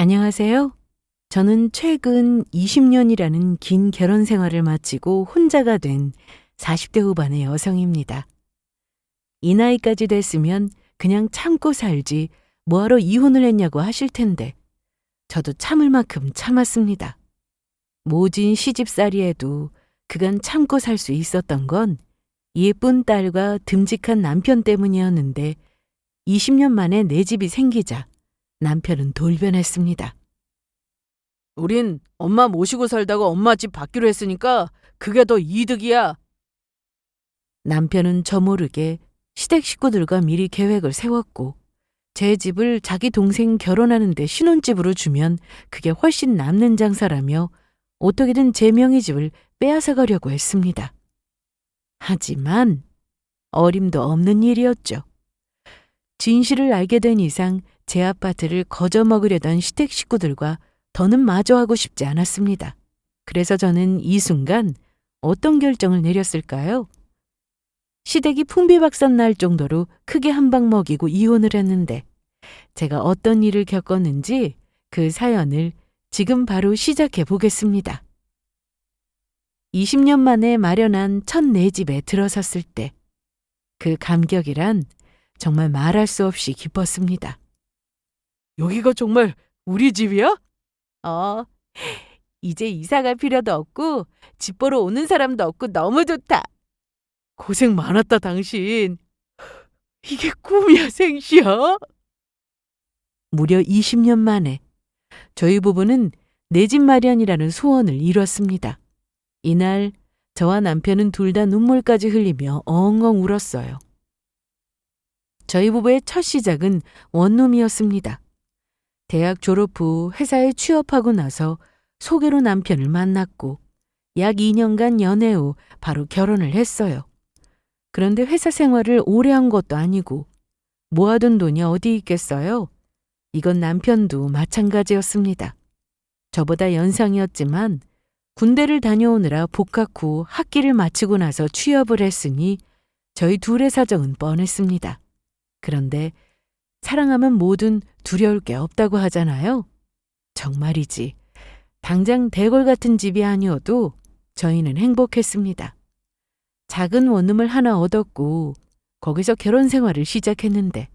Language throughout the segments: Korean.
안녕하세요. 저는 최근 20년이라는 긴 결혼 생활을 마치고 혼자가 된 40대 후반의 여성입니다. 이 나이까지 됐으면 그냥 참고 살지 뭐하러 이혼을 했냐고 하실 텐데 저도 참을 만큼 참았습니다. 모진 시집살이에도 그간 참고 살 수 있었던 건 예쁜 딸과 듬직한 남편 때문이었는데 20년 만에 내 집이 생기자 남편은 돌변했습니다. 우린 엄마 모시고 살다가 엄마 집 받기로 했으니까 그게 더 이득이야. 남편은 저 모르게 시댁 식구들과 미리 계획을 세웠고 제 집을 자기 동생 결혼하는데 신혼집으로 주면 그게 훨씬 남는 장사라며 어떻게든 제 명의 집을 빼앗아 가려고 했습니다. 하지만 어림도 없는 일이었죠. 진실을 알게 된 이상 제 아파트를 거저먹으려던 시댁 식구들과 더는 마주하고 싶지 않았습니다. 그래서 저는 이 순간 어떤 결정을 내렸을까요? 시댁이 풍비박산 날 정도로 크게 한 방 먹이고 이혼을 했는데 제가 어떤 일을 겪었는지 그 사연을 지금 바로 시작해 보겠습니다. 20년 만에 마련한 첫 내 집에 들어섰을 때 그 감격이란 정말 말할 수 없이 기뻤습니다. 여기가 정말 우리 집이야? 이제 이사 갈 필요도 없고 집 보러 오는 사람도 없고 너무 좋다. 고생 많았다, 당신. 이게 꿈이야, 생시야? 무려 20년 만에 저희 부부는 내 집 마련이라는 소원을 이뤘습니다. 이날 저와 남편은 둘 다 눈물까지 흘리며 엉엉 울었어요. 저희 부부의 첫 시작은 원룸이었습니다. 대학 졸업 후 회사에 취업하고 나서 소개로 남편을 만났고 약 2년간 연애 후 바로 결혼을 했어요. 그런데 회사 생활을 오래 한 것도 아니고 모아둔 돈이 어디 있겠어요? 이건 남편도 마찬가지였습니다. 저보다 연상이었지만 군대를 다녀오느라 복학 후 학기를 마치고 나서 취업을 했으니 저희 둘의 사정은 뻔했습니다. 그런데 사랑하면 뭐든 두려울 게 없다고 하잖아요. 정말이지. 당장 대궐 같은 집이 아니어도 저희는 행복했습니다. 작은 원룸을 하나 얻었고 거기서 결혼 생활을 시작했는데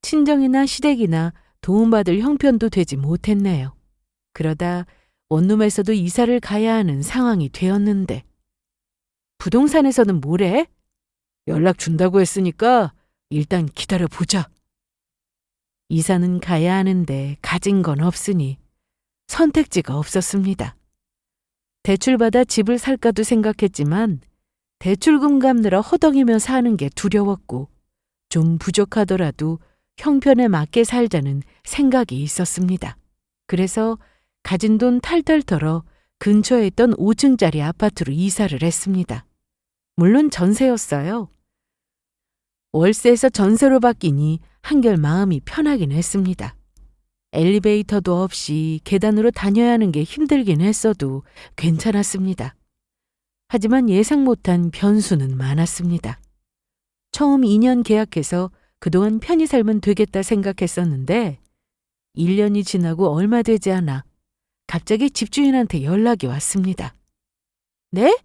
친정이나 시댁이나 도움받을 형편도 되지 못했네요. 그러다 원룸에서도 이사를 가야 하는 상황이 되었는데 부동산에서는 뭐래? 연락 준다고 했으니까 일단 기다려보자. 이사는 가야 하는데 가진 건 없으니 선택지가 없었습니다. 대출받아 집을 살까도 생각했지만 대출금 갚느라 허덕이며 사는 게 두려웠고 좀 부족하더라도 형편에 맞게 살자는 생각이 있었습니다. 그래서 가진 돈 탈탈 털어 근처에 있던 5층짜리 아파트로 이사를 했습니다. 물론 전세였어요. 월세에서 전세로 바뀌니 한결 마음이 편하긴 했습니다. 엘리베이터도 없이 계단으로 다녀야 하는 게 힘들긴 했어도 괜찮았습니다. 하지만 예상 못한 변수는 많았습니다. 처음 2년 계약해서 그동안 편히 살면 되겠다 생각했었는데 1년이 지나고 얼마 되지 않아 갑자기 집주인한테 연락이 왔습니다. 네?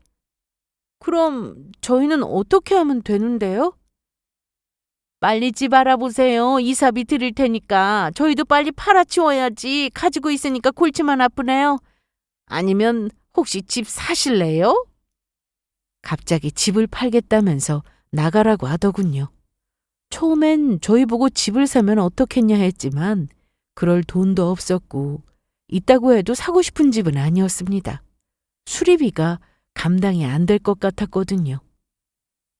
그럼 저희는 어떻게 하면 되는데요? 빨리 집 알아보세요. 이사비 드릴 테니까. 저희도 빨리 팔아치워야지. 가지고 있으니까 골치만 아프네요. 아니면 혹시 집 사실래요? 갑자기 집을 팔겠다면서 나가라고 하더군요. 처음엔 저희 보고 집을 사면 어떻겠냐 했지만 그럴 돈도 없었고 있다고 해도 사고 싶은 집은 아니었습니다. 수리비가 감당이 안 될 것 같았거든요.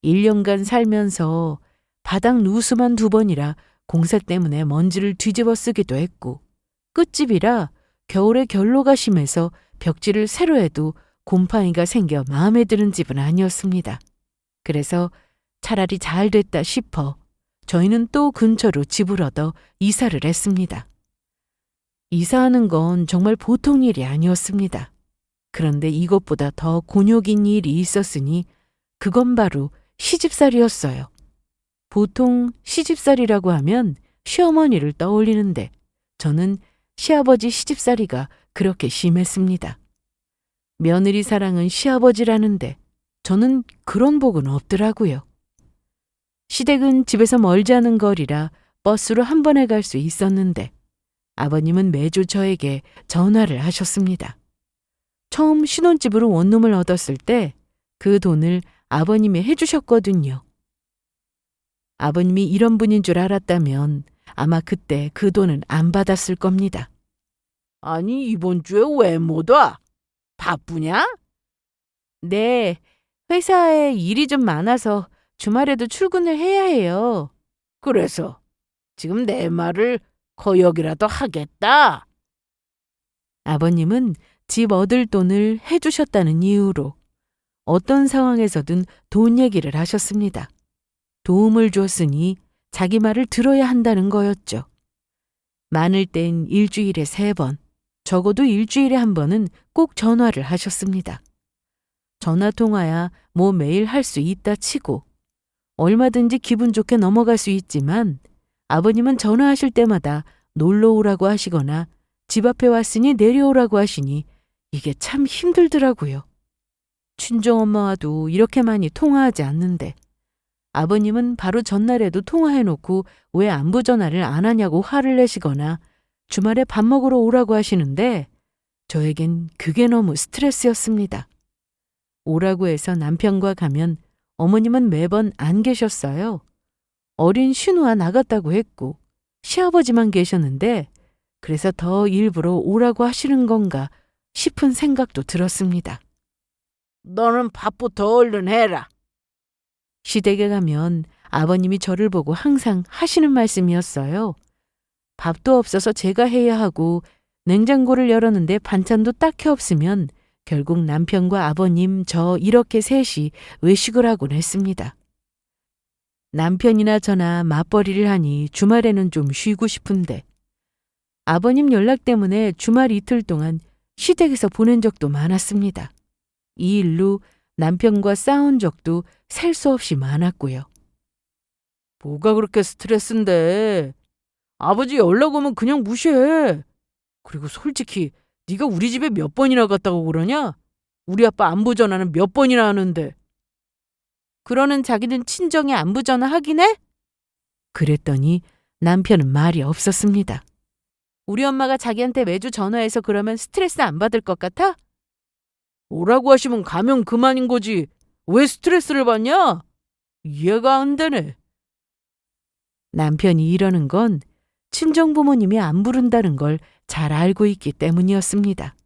1년간 살면서 바닥 누수만 2번이라 공사 때문에 먼지를 뒤집어 쓰기도 했고 끝집이라 겨울에 결로가 심해서 벽지를 새로 해도 곰팡이가 생겨 마음에 드는 집은 아니었습니다. 그래서 차라리 잘 됐다 싶어 저희는 또 근처로 집을 얻어 이사를 했습니다. 이사하는 건 정말 보통 일이 아니었습니다. 그런데 이것보다 더 곤욕인 일이 있었으니 그건 바로 시집살이였어요. 보통 시집살이라고 하면 시어머니를 떠올리는데 저는 시아버지 시집살이가 그렇게 심했습니다. 며느리 사랑은 시아버지라는데 저는 그런 복은 없더라고요. 시댁은 집에서 멀지 않은 거리라 버스로 한 번에 갈 수 있었는데 아버님은 매주 저에게 전화를 하셨습니다. 처음 신혼집으로 원룸을 얻었을 때 그 돈을 아버님이 해주셨거든요. 아버님이 이런 분인 줄 알았다면 아마 그때 그 돈은 안 받았을 겁니다. 아니, 이번 주에 왜 못 와? 바쁘냐? 네, 회사에 일이 좀 많아서 주말에도 출근을 해야 해요. 그래서 지금 내 말을 거역이라도 하겠다. 아버님은 집 얻을 돈을 해주셨다는 이유로 어떤 상황에서든 돈 얘기를 하셨습니다. 도움을 줬으니 자기 말을 들어야 한다는 거였죠. 많을 땐 일주일에 3번, 적어도 일주일에 1번은 꼭 전화를 하셨습니다. 전화 통화야 뭐 매일 할 수 있다 치고 얼마든지 기분 좋게 넘어갈 수 있지만 아버님은 전화하실 때마다 놀러 오라고 하시거나 집 앞에 왔으니 내려오라고 하시니 이게 참 힘들더라고요. 친정엄마와도 이렇게 많이 통화하지 않는데 아버님은 바로 전날에도 통화해놓고 왜 안부 전화를 안 하냐고 화를 내시거나 주말에 밥 먹으러 오라고 하시는데 저에겐 그게 너무 스트레스였습니다. 오라고 해서 남편과 가면 어머님은 매번 안 계셨어요. 어린 신우와 나갔다고 했고 시아버지만 계셨는데 그래서 더 일부러 오라고 하시는 건가 싶은 생각도 들었습니다. 너는 밥부터 얼른 해라. 시댁에 가면 아버님이 저를 보고 항상 하시는 말씀이었어요. 밥도 없어서 제가 해야 하고 냉장고를 열었는데 반찬도 딱히 없으면 결국 남편과 아버님, 저 이렇게 셋이 외식을 하곤 했습니다. 남편이나 저나 맞벌이를 하니 주말에는 좀 쉬고 싶은데 아버님 연락 때문에 주말 이틀 동안 시댁에서 보낸 적도 많았습니다. 이 일로 남편과 싸운 적도 셀 수 없이 많았고요. 뭐가 그렇게 스트레스인데. 아버지 연락 오면 그냥 무시해. 그리고 솔직히 네가 우리 집에 몇 번이나 갔다고 그러냐? 우리 아빠 안부 전화는 몇 번이나 하는데. 그러는 자기는 친정에 안부 전화 하긴 해? 그랬더니 남편은 말이 없었습니다. 우리 엄마가 자기한테 매주 전화해서 그러면 스트레스 안 받을 것 같아? 오라고 하시면 가면 그만인 거지. 왜 스트레스를 받냐? 이해가 안 되네. 남편이 이러는 건 친정 부모님이 안 부른다는 걸 잘 알고 있기 때문이었습니다.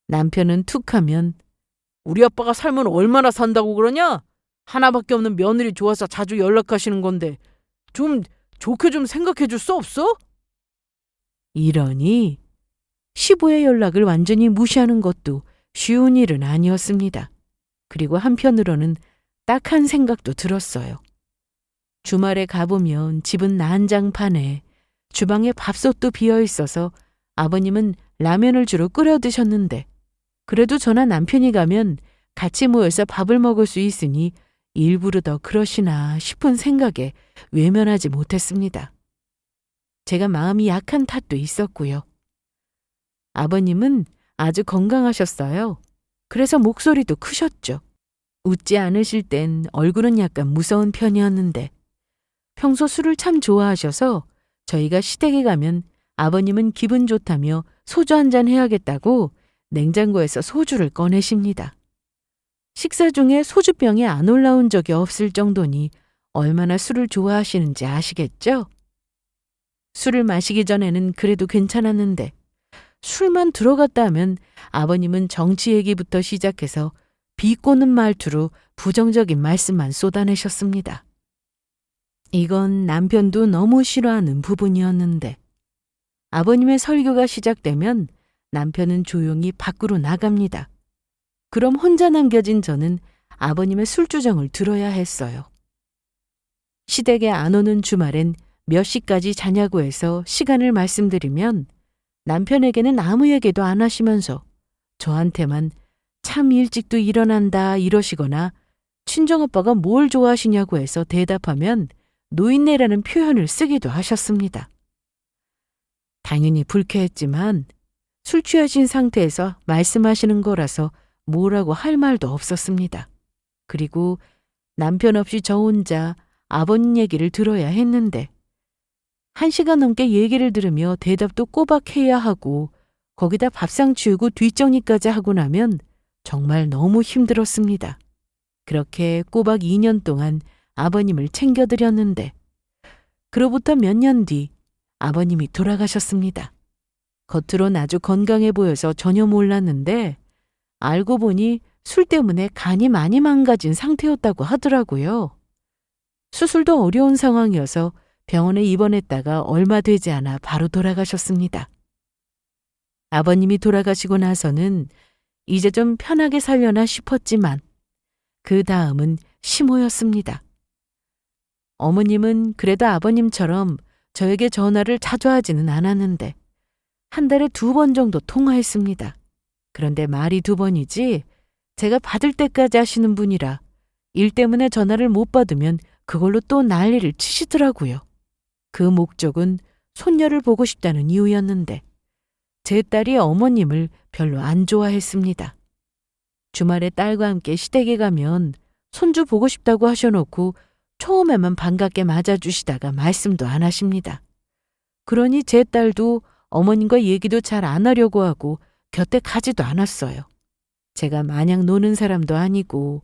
남편은 툭 하면 우리 아빠가 살면 얼마나 산다고 그러냐? 하나밖에 없는 며느리 좋아서 자주 연락하시는 건데 좀 좋게 좀 생각해 줄 수 없어? 이러니 시부의 연락을 완전히 무시하는 것도 쉬운 일은 아니었습니다. 그리고 한편으로는 딱한 생각도 들었어요. 주말에 가보면 집은 난장판에 주방에 밥솥도 비어 있어서 아버님은 라면을 주로 끓여 드셨는데 그래도 저나 남편이 가면 같이 모여서 밥을 먹을 수 있으니 일부러 더 그러시나 싶은 생각에 외면하지 못했습니다. 제가 마음이 약한 탓도 있었고요. 아버님은 아주 건강하셨어요. 그래서 목소리도 크셨죠. 웃지 않으실 땐 얼굴은 약간 무서운 편이었는데 평소 술을 참 좋아하셔서 저희가 시댁에 가면 아버님은 기분 좋다며 소주 한잔 해야겠다고 냉장고에서 소주를 꺼내십니다. 식사 중에 소주병이 안 올라온 적이 없을 정도니 얼마나 술을 좋아하시는지 아시겠죠? 술을 마시기 전에는 그래도 괜찮았는데 술만 들어갔다 하면 아버님은 정치 얘기부터 시작해서 비꼬는 말투로 부정적인 말씀만 쏟아내셨습니다. 이건 남편도 너무 싫어하는 부분이었는데 아버님의 설교가 시작되면 남편은 조용히 밖으로 나갑니다. 그럼 혼자 남겨진 저는 아버님의 술주정을 들어야 했어요. 시댁에 안 오는 주말엔 몇 시까지 자냐고 해서 시간을 말씀드리면 남편에게는 아무 얘기도 안 하시면서 저한테만 참 일찍도 일어난다 이러시거나 친정오빠가 뭘 좋아하시냐고 해서 대답하면 노인네라는 표현을 쓰기도 하셨습니다. 당연히 불쾌했지만 술 취하신 상태에서 말씀하시는 거라서 뭐라고 할 말도 없었습니다. 그리고 남편 없이 저 혼자 아버님 얘기를 들어야 했는데 1시간 넘게 얘기를 들으며 대답도 꼬박 해야 하고 거기다 밥상 치우고 뒷정리까지 하고 나면 정말 너무 힘들었습니다. 그렇게 꼬박 2년 동안 아버님을 챙겨드렸는데 그로부터 몇 년 뒤 아버님이 돌아가셨습니다. 겉으론 아주 건강해 보여서 전혀 몰랐는데 알고 보니 술 때문에 간이 많이 망가진 상태였다고 하더라고요. 수술도 어려운 상황이어서 병원에 입원했다가 얼마 되지 않아 바로 돌아가셨습니다. 아버님이 돌아가시고 나서는 이제 좀 편하게 살려나 싶었지만 그 다음은 심호였습니다. 어머님은 그래도 아버님처럼 저에게 전화를 자주 하지는 않았는데 한 달에 2번 정도 통화했습니다. 그런데 말이 2번이지 제가 받을 때까지 하시는 분이라 일 때문에 전화를 못 받으면 그걸로 또 난리를 치시더라고요. 그 목적은 손녀를 보고 싶다는 이유였는데 제 딸이 어머님을 별로 안 좋아했습니다. 주말에 딸과 함께 시댁에 가면 손주 보고 싶다고 하셔놓고 처음에만 반갑게 맞아주시다가 말씀도 안 하십니다. 그러니 제 딸도 어머님과 얘기도 잘 안 하려고 하고 곁에 가지도 않았어요. 제가 마냥 노는 사람도 아니고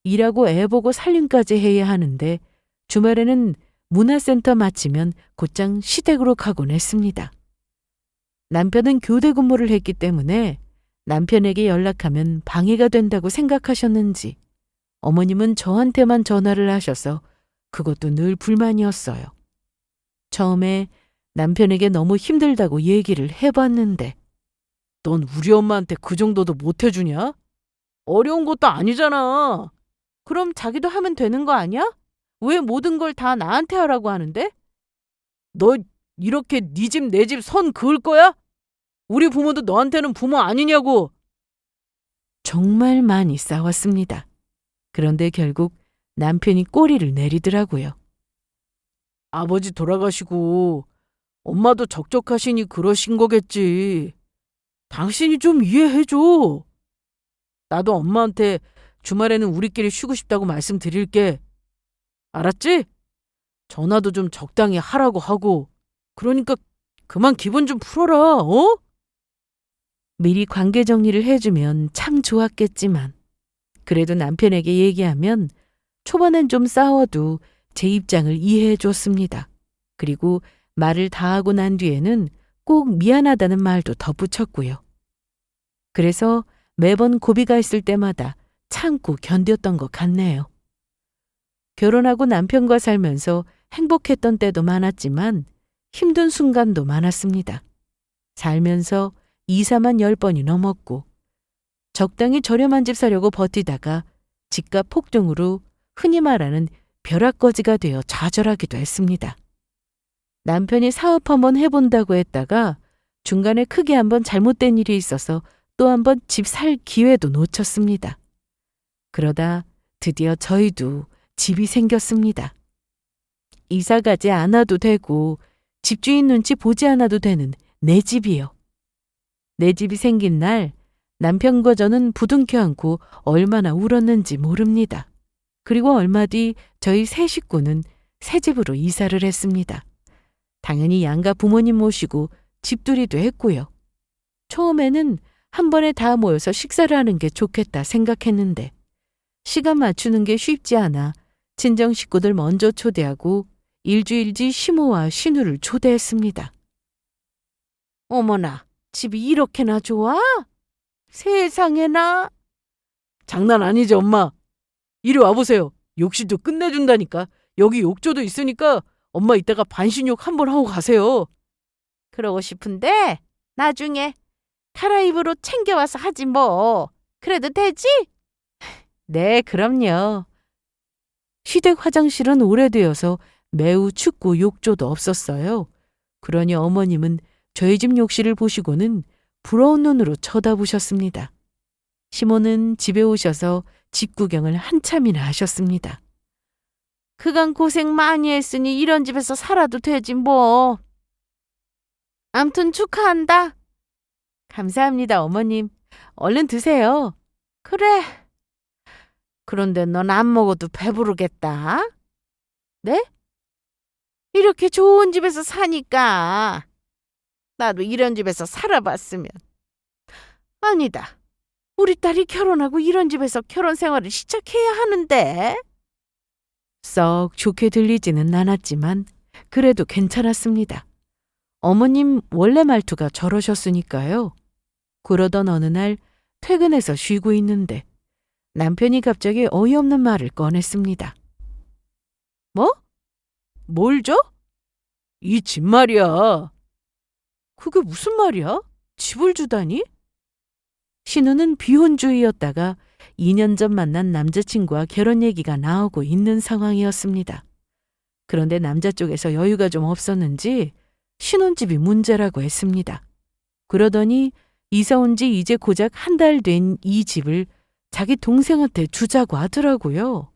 일하고 애 보고 살림까지 해야 하는데 주말에는 문화센터 마치면 곧장 시댁으로 가곤 했습니다. 남편은 교대 근무를 했기 때문에 남편에게 연락하면 방해가 된다고 생각하셨는지 어머님은 저한테만 전화를 하셔서 그것도 늘 불만이었어요. 처음에 남편에게 너무 힘들다고 얘기를 해봤는데 넌 우리 엄마한테 그 정도도 못 해주냐? 어려운 것도 아니잖아. 그럼 자기도 하면 되는 거 아니야? 왜 모든 걸 다 나한테 하라고 하는데? 너 이렇게 네 집 내 집 선 그을 거야? 우리 부모도 너한테는 부모 아니냐고. 정말 많이 싸웠습니다. 그런데 결국 남편이 꼬리를 내리더라고요. 아버지 돌아가시고 엄마도 적적하시니 그러신 거겠지. 당신이 좀 이해해줘. 나도 엄마한테 주말에는 우리끼리 쉬고 싶다고 말씀드릴게. 알았지? 전화도 좀 적당히 하라고 하고. 그러니까 그만 기분 좀 풀어라, 어? 미리 관계 정리를 해주면 참 좋았겠지만 그래도 남편에게 얘기하면 초반엔 좀 싸워도 제 입장을 이해해 줬습니다. 그리고 말을 다 하고 난 뒤에는 꼭 미안하다는 말도 덧붙였고요. 그래서 매번 고비가 있을 때마다 참고 견뎠던 것 같네요. 결혼하고 남편과 살면서 행복했던 때도 많았지만 힘든 순간도 많았습니다. 살면서 이사만 10번이 넘었고 적당히 저렴한 집 사려고 버티다가 집값 폭등으로 흔히 말하는 벼락거지가 되어 좌절하기도 했습니다. 남편이 사업 한번 해본다고 했다가 중간에 크게 한번 잘못된 일이 있어서 또 한번 집 살 기회도 놓쳤습니다. 그러다 드디어 저희도 집이 생겼습니다. 이사 가지 않아도 되고 집주인 눈치 보지 않아도 되는 내 집이요. 내 집이 생긴 날 남편과 저는 부둥켜 안고 얼마나 울었는지 모릅니다. 그리고 얼마 뒤 저희 세 식구는 새 집으로 이사를 했습니다. 당연히 양가 부모님 모시고 집들이도 했고요. 처음에는 한 번에 다 모여서 식사를 하는 게 좋겠다 생각했는데 시간 맞추는 게 쉽지 않아 친정 식구들 먼저 초대하고 일주일지 시모와 신우를 초대했습니다. 어머나, 집이 이렇게나 좋아? 세상에나. 장난 아니지, 엄마. 이리 와보세요. 욕실도 끝내준다니까. 여기 욕조도 있으니까 엄마 이따가 반신욕 한번 하고 가세요. 그러고 싶은데 나중에 카라입으로 챙겨와서 하지 뭐. 그래도 되지? 네, 그럼요. 시댁 화장실은 오래되어서 매우 춥고 욕조도 없었어요. 그러니 어머님은 저희 집 욕실을 보시고는 부러운 눈으로 쳐다보셨습니다. 시모는 집에 오셔서 집 구경을 한참이나 하셨습니다. 그간 고생 많이 했으니 이런 집에서 살아도 되지 뭐. 암튼 축하한다. 감사합니다, 어머님. 얼른 드세요. 그래. 그런데 넌 안 먹어도 배부르겠다. 네? 이렇게 좋은 집에서 사니까. 나도 이런 집에서 살아봤으면. 아니다. 우리 딸이 결혼하고 이런 집에서 결혼 생활을 시작해야 하는데. 썩 좋게 들리지는 않았지만 그래도 괜찮았습니다. 어머님 원래 말투가 저러셨으니까요. 그러던 어느 날 퇴근해서 쉬고 있는데 남편이 갑자기 어이없는 말을 꺼냈습니다. 뭐? 뭘 줘? 이 집 말이야. 그게 무슨 말이야? 집을 주다니? 신우는 비혼주의였다가 2년 전 만난 남자친구와 결혼 얘기가 나오고 있는 상황이었습니다. 그런데 남자 쪽에서 여유가 좀 없었는지 신혼집이 문제라고 했습니다. 그러더니 이사 온 지 이제 고작 한 달 된 이 집을 자기 동생한테 주자고 하더라고요.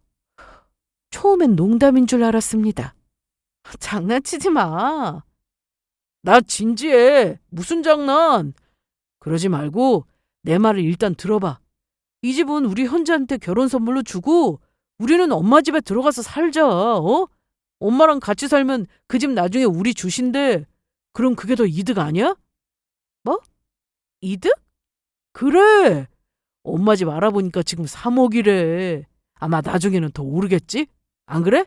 처음엔 농담인 줄 알았습니다. 장난치지 마. 나 진지해. 무슨 장난? 그러지 말고 내 말을 일단 들어봐. 이 집은 우리 현지한테 결혼 선물로 주고 우리는 엄마 집에 들어가서 살자. 어? 엄마랑 같이 살면 그 집 나중에 우리 주신대. 그럼 그게 더 이득 아니야? 뭐? 이득? 그래. 엄마 집 알아보니까 지금 3억이래. 아마 나중에는 더 오르겠지? 안 그래?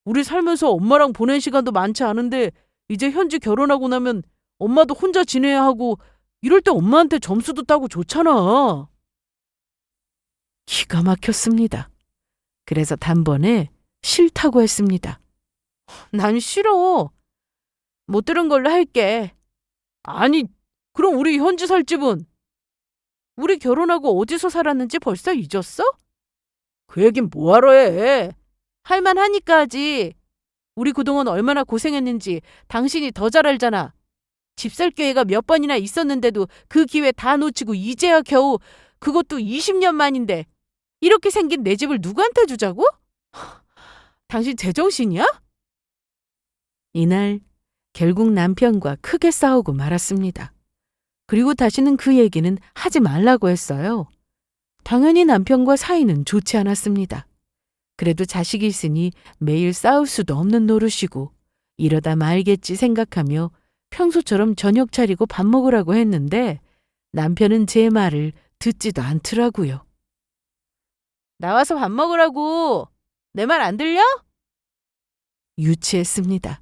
우리 살면서 엄마랑 보낸 시간도 많지 않은데 이제 현지 결혼하고 나면 엄마도 혼자 지내야 하고 이럴 때 엄마한테 점수도 따고 좋잖아. 기가 막혔습니다. 그래서 단번에 싫다고 했습니다. 난 싫어. 못 들은 걸로 할게. 아니, 그럼 우리 현지 살 집은? 우리 결혼하고 어디서 살았는지 벌써 잊었어? 그 얘긴 뭐하러 해? 할만하니까 하지. 우리 그동안 얼마나 고생했는지 당신이 더 잘 알잖아. 집 살 기회가 몇 번이나 있었는데도 그 기회 다 놓치고 이제야 겨우 그것도 20년 만인데 이렇게 생긴 내 집을 누구한테 주자고? 당신 제정신이야? 이날 결국 남편과 크게 싸우고 말았습니다. 그리고 다시는 그 얘기는 하지 말라고 했어요. 당연히 남편과 사이는 좋지 않았습니다. 그래도 자식이 있으니 매일 싸울 수도 없는 노릇이고 이러다 말겠지 생각하며 평소처럼 저녁 차리고 밥 먹으라고 했는데 남편은 제 말을 듣지도 않더라고요. 나와서 밥 먹으라고. 내 말 안 들려? 유치했습니다.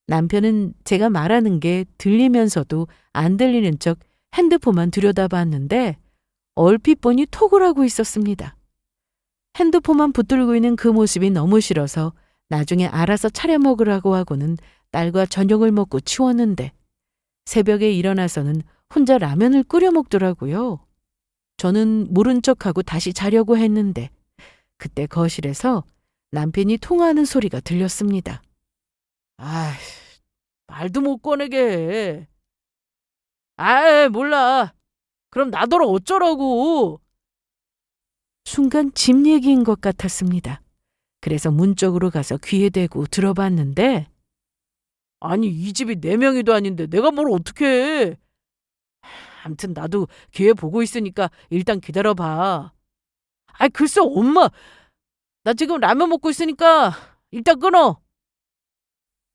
남편은 제가 말하는 게 들리면서도 안 들리는 척 핸드폰만 들여다봤는데 얼핏 보니 톡을 하고 있었습니다. 핸드폰만 붙들고 있는 그 모습이 너무 싫어서 나중에 알아서 차려 먹으라고 하고는 딸과 저녁을 먹고 치웠는데 새벽에 일어나서는 혼자 라면을 끓여 먹더라고요. 저는 모른 척하고 다시 자려고 했는데 그때 거실에서 남편이 통화하는 소리가 들렸습니다. 아이, 말도 못 꺼내게 해. 아이, 몰라. 그럼 나더러 어쩌라고. 순간 집 얘기인 것 같았습니다. 그래서 문 쪽으로 가서 귀에 대고 들어봤는데 아니, 이 집이 4명이도 아닌데 내가 뭘 어떻게 해. 암튼 나도 기회 보고 있으니까 일단 기다려봐. 아이, 글쎄 엄마. 나 지금 라면 먹고 있으니까 일단 끊어.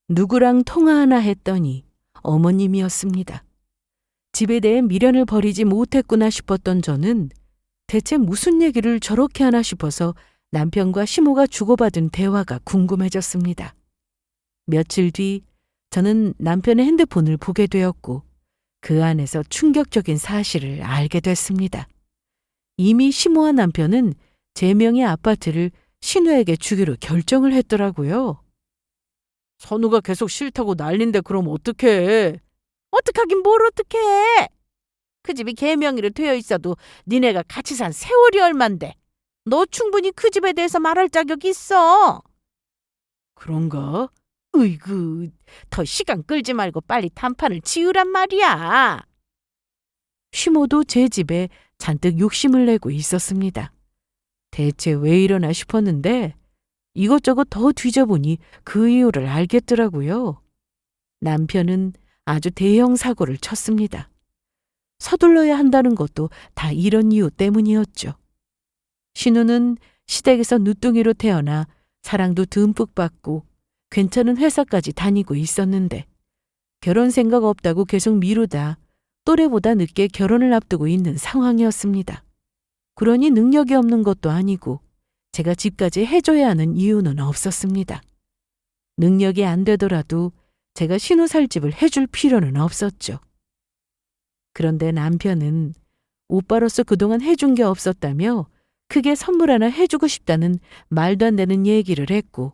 누구랑 통화하나 했더니 어머님이었습니다. 집에 대해 미련을 버리지 못했구나 싶었던 저는 대체 무슨 얘기를 저렇게 하나 싶어서 남편과 시모가 주고받은 대화가 궁금해졌습니다. 며칠 뒤 저는 남편의 핸드폰을 보게 되었고 그 안에서 충격적인 사실을 알게 됐습니다. 이미 시모와 남편은 제 명의 아파트를 신우에게 주기로 결정을 했더라고요. 선우가 계속 싫다고 난린데 그럼 어떡해. 어떡하긴 뭘 어떡해. 그 집이 걔 명의로 되어 있어도 니네가 같이 산 세월이 얼만데. 너 충분히 그 집에 대해서 말할 자격이 있어. 그런가? 으이구, 더 시간 끌지 말고 빨리 단판을 지으란 말이야. 시모도 제 집에 잔뜩 욕심을 내고 있었습니다. 대체 왜 이러나 싶었는데 이것저것 더 뒤져보니 그 이유를 알겠더라고요. 남편은 아주 대형 사고를 쳤습니다. 서둘러야 한다는 것도 다 이런 이유 때문이었죠. 신우는 시댁에서 누뚱이로 태어나 사랑도 듬뿍 받고 괜찮은 회사까지 다니고 있었는데 결혼 생각 없다고 계속 미루다 또래보다 늦게 결혼을 앞두고 있는 상황이었습니다. 그러니 능력이 없는 것도 아니고 제가 집까지 해줘야 하는 이유는 없었습니다. 능력이 안 되더라도 제가 신우 살 집을 해줄 필요는 없었죠. 그런데 남편은 오빠로서 그동안 해준 게 없었다며 크게 선물 하나 해주고 싶다는 말도 안 되는 얘기를 했고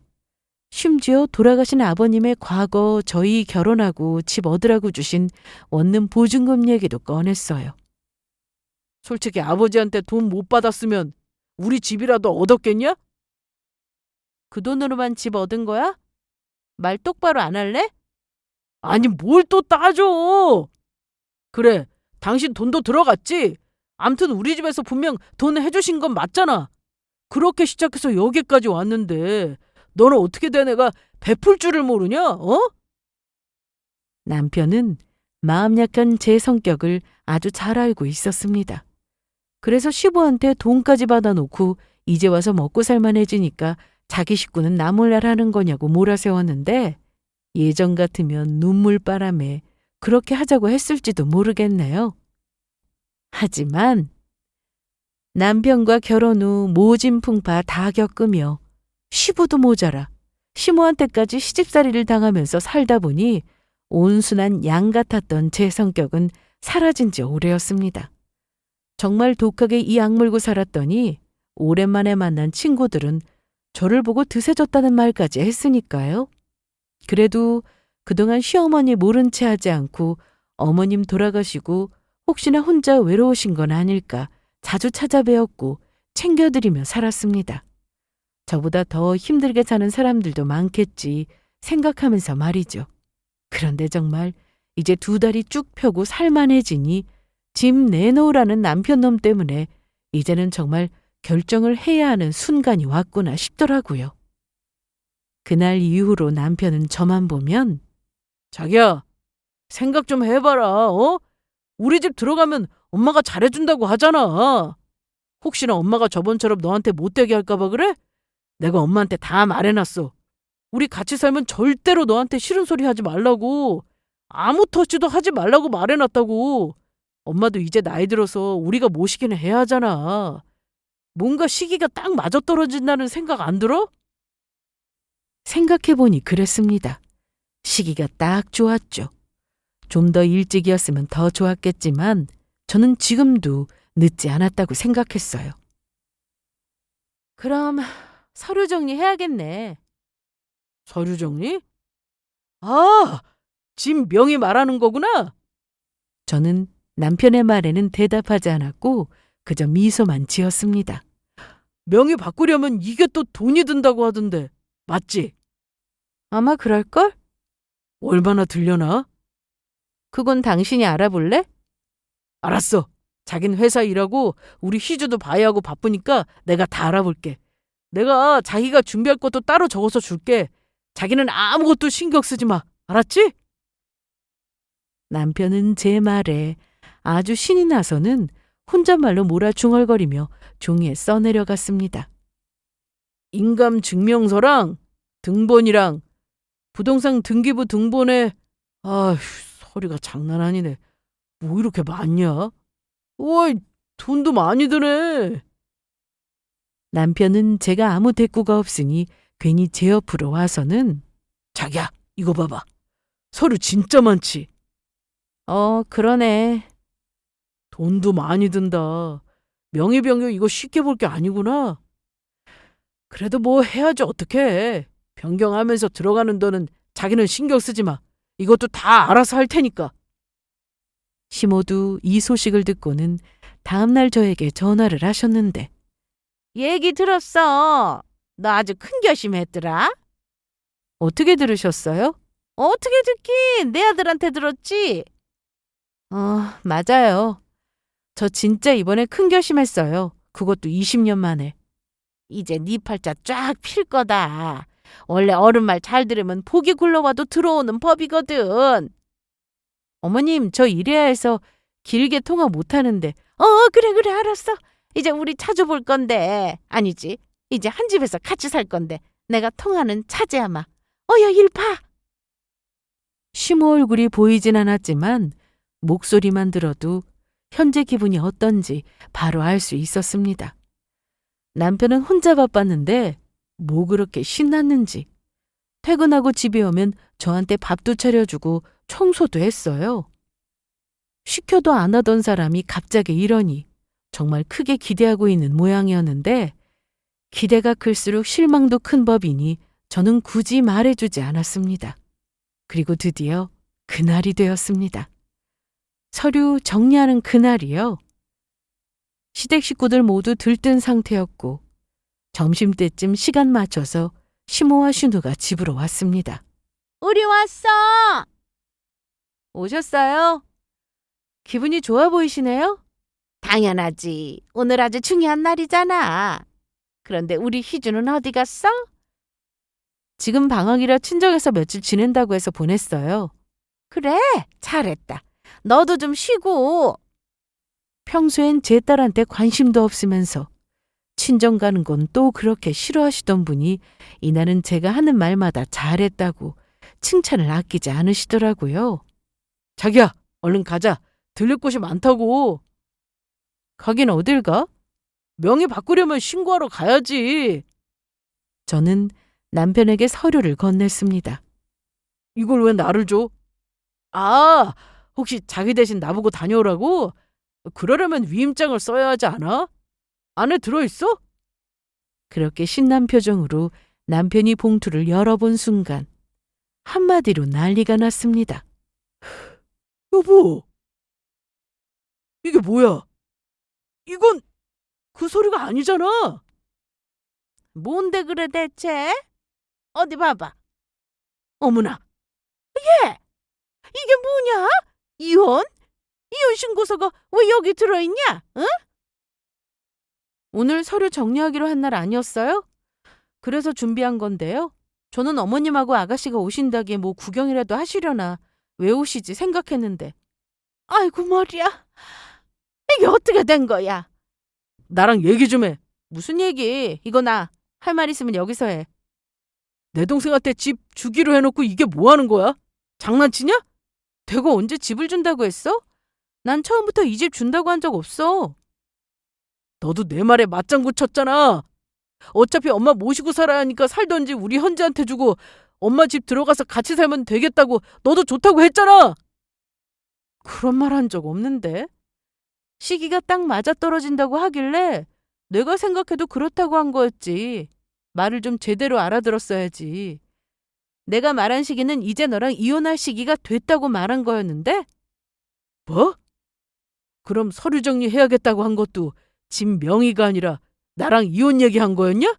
심지어 돌아가신 아버님의 과거 저희 결혼하고 집 얻으라고 주신 원룸 보증금 얘기도 꺼냈어요. 솔직히 아버지한테 돈 못 받았으면 우리 집이라도 얻었겠냐? 그 돈으로만 집 얻은 거야? 말 똑바로 안 할래? 아니 뭘 또 따져. 그래, 당신 돈도 들어갔지? 암튼 우리 집에서 분명 돈 해주신 건 맞잖아. 그렇게 시작해서 여기까지 왔는데 너는 어떻게 된 애가 베풀 줄을 모르냐? 어? 남편은 마음 약한 제 성격을 아주 잘 알고 있었습니다. 그래서 시부한테 돈까지 받아놓고 이제 와서 먹고 살만해지니까 자기 식구는 나 몰라라는 거냐고 몰아세웠는데 예전 같으면 눈물바람에 그렇게 하자고 했을지도 모르겠네요. 하지만 남편과 결혼 후 모진풍파 다 겪으며 시부도 모자라 시모한테까지 시집살이를 당하면서 살다 보니 온순한 양 같았던 제 성격은 사라진 지 오래였습니다. 정말 독하게 이 악물고 살았더니 오랜만에 만난 친구들은 저를 보고 드세졌다는 말까지 했으니까요. 그래도 그동안 시어머니 모른 채 하지 않고 어머님 돌아가시고 혹시나 혼자 외로우신 건 아닐까 자주 찾아뵈었고 챙겨드리며 살았습니다. 저보다 더 힘들게 사는 사람들도 많겠지 생각하면서 말이죠. 그런데 정말 이제 2다리 쭉 펴고 살만해지니 집 내놓으라는 남편놈 때문에 이제는 정말 결정을 해야 하는 순간이 왔구나 싶더라고요. 그날 이후로 남편은 저만 보면 자기야, 생각 좀 해봐라. 어? 우리 집 들어가면 엄마가 잘해준다고 하잖아. 혹시나 엄마가 저번처럼 너한테 못되게 할까봐 그래? 내가 엄마한테 다 말해놨어. 우리 같이 살면 절대로 너한테 싫은 소리 하지 말라고. 아무 터치도 하지 말라고 말해놨다고. 엄마도 이제 나이 들어서 우리가 모시기는 해야 하잖아. 뭔가 시기가 딱 맞아떨어진다는 생각 안 들어? 생각해보니 그랬습니다. 시기가 딱 좋았죠. 좀 더 일찍이었으면 더 좋았겠지만 저는 지금도 늦지 않았다고 생각했어요. 그럼 서류 정리해야겠네. 서류 정리? 아, 집 명의 말하는 거구나. 저는 남편의 말에는 대답하지 않았고 그저 미소만 지었습니다. 명의 바꾸려면 이게 또 돈이 든다고 하던데. 맞지? 아마 그럴걸? 얼마나 들려나? 그건 당신이 알아볼래? 알았어. 자긴 회사 일하고 우리 희주도 봐야 하고 바쁘니까 내가 다 알아볼게. 내가 자기가 준비할 것도 따로 적어서 줄게. 자기는 아무것도 신경 쓰지 마. 알았지? 남편은 제 말에 아주 신이 나서는 혼잣말로 몰아 중얼거리며 종이에 써내려갔습니다. 인감증명서랑 등본이랑 부동산 등기부 등본에 아휴 서류가 장난 아니네. 뭐 이렇게 많냐? 와, 돈도 많이 드네. 남편은 제가 아무 대꾸가 없으니 괜히 제 옆으로 와서는 자기야, 이거 봐봐. 서류 진짜 많지? 그러네. 돈도 많이 든다. 명의 변경 이거 쉽게 볼 게 아니구나. 그래도 뭐 해야지 어떡해. 변경하면서 들어가는 돈은 자기는 신경 쓰지 마. 이것도 다 알아서 할 테니까. 시모도 이 소식을 듣고는 다음날 저에게 전화를 하셨는데 얘기 들었어. 너 아주 큰 결심했더라. 어떻게 들으셨어요? 어떻게 듣긴 내 아들한테 들었지. 맞아요. 저 진짜 이번에 큰 결심했어요. 그것도 20년 만에. 이제 네 팔자 쫙 필 거다. 원래 어른 말 잘 들으면 복이 굴러와도 들어오는 법이거든. 어머님, 저 이래야 해서 길게 통화 못 하는데. 그래, 알았어. 이제 우리 자주 볼 건데. 아니지. 이제 한 집에서 같이 살 건데. 내가 통화는 차지하마. 야, 일 봐. 시모 얼굴이 보이진 않았지만 목소리만 들어도 현재 기분이 어떤지 바로 알 수 있었습니다. 남편은 혼자 바빴는데 뭐 그렇게 신났는지 퇴근하고 집에 오면 저한테 밥도 차려주고 청소도 했어요. 시켜도 안 하던 사람이 갑자기 이러니 정말 크게 기대하고 있는 모양이었는데 기대가 클수록 실망도 큰 법이니 저는 굳이 말해주지 않았습니다. 그리고 드디어 그날이 되었습니다. 서류 정리하는 그날이요. 시댁 식구들 모두 들뜬 상태였고 점심때쯤 시간 맞춰서 시모와 슈누가 집으로 왔습니다. 우리 왔어. 오셨어요? 기분이 좋아 보이시네요? 당연하지. 오늘 아주 중요한 날이잖아. 그런데 우리 희주는 어디 갔어? 지금 방학이라 친정에서 며칠 지낸다고 해서 보냈어요. 그래, 잘했다. 너도 좀 쉬고. 평소엔 제 딸한테 관심도 없으면서 친정 가는 건 또 그렇게 싫어하시던 분이 이날은 제가 하는 말마다 잘했다고 칭찬을 아끼지 않으시더라고요. 자기야, 얼른 가자. 들릴 곳이 많다고. 가긴 어딜 가? 명의 바꾸려면 신고하러 가야지. 저는 남편에게 서류를 건넸습니다. 이걸 왜 나를 줘? 아, 혹시 자기 대신 나보고 다녀오라고? 그러려면 위임장을 써야 하지 않아? 안에 들어있어? 그렇게 신난 표정으로 남편이 봉투를 열어본 순간 한마디로 난리가 났습니다. 여보, 이게 뭐야? 이건 그 소리가 아니잖아. 뭔데 그래 대체? 어디 봐봐. 어머나, 이게 뭐냐? 이혼? 이혼 신고서가 왜 여기 들어있냐? 응? 오늘 서류 정리하기로 한 날 아니었어요? 그래서 준비한 건데요. 저는 어머님하고 아가씨가 오신다기에 뭐 구경이라도 하시려나 왜 오시지 생각했는데. 아이고 머리야. 이게 어떻게 된 거야? 나랑 얘기 좀 해. 무슨 얘기? 이거 나 할 말 있으면 여기서 해. 내 동생한테 집 주기로 해놓고 이게 뭐 하는 거야? 장난치냐? 내가 언제 집을 준다고 했어? 난 처음부터 이 집 준다고 한 적 없어. 너도 내 말에 맞장구 쳤잖아. 어차피 엄마 모시고 살아야 하니까 살던지 우리 현지한테 주고 엄마 집 들어가서 같이 살면 되겠다고 너도 좋다고 했잖아. 그런 말 한 적 없는데. 시기가 딱 맞아떨어진다고 하길래 내가 생각해도 그렇다고 한 거였지. 말을 좀 제대로 알아들었어야지. 내가 말한 시기는 이제 너랑 이혼할 시기가 됐다고 말한 거였는데? 뭐? 그럼 서류 정리해야겠다고 한 것도 집 명의가 아니라 나랑 이혼 얘기한 거였냐?